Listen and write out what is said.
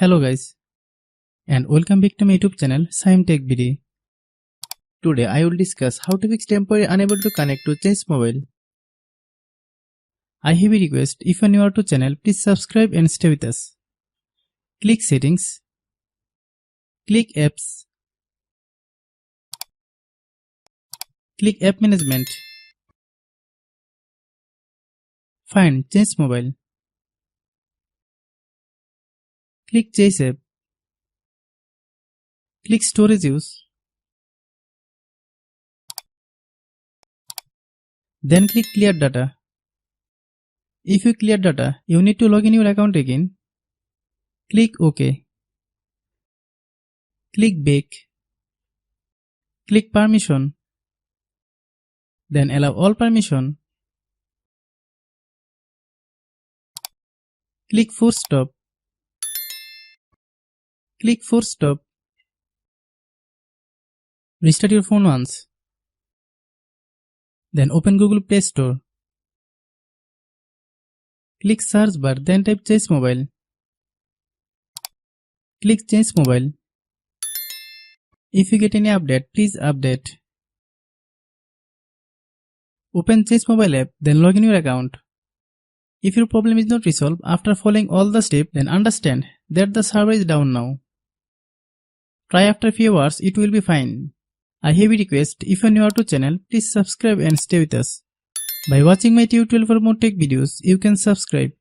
Hello guys, and welcome back to my YouTube channel Shaem Tech BD. Today I will discuss how to fix temporary unable to connect to Change Mobile. I have a request, if you are new to channel, please subscribe and stay with us. Click Settings, click Apps, click App Management, find Change Mobile, click Change App, click Storage Use, then click Clear Data. If you clear data, you need to log in your account again. Click OK. Click Back. Click Permission. Then allow all permission. Click Force Stop. Click Force Stop. Restart your phone once. Then open Google Play Store. Click Search bar, then type Change Mobile. Click Change Mobile. If you get any update, please update. Open Change Mobile app, then log in your account. If your problem is not resolved after following all the steps, then understand that the server is down now. Try after a few hours, it will be fine. I have a request, if you are new to channel, please subscribe and stay with us. By watching my tutorial for more tech videos, you can subscribe.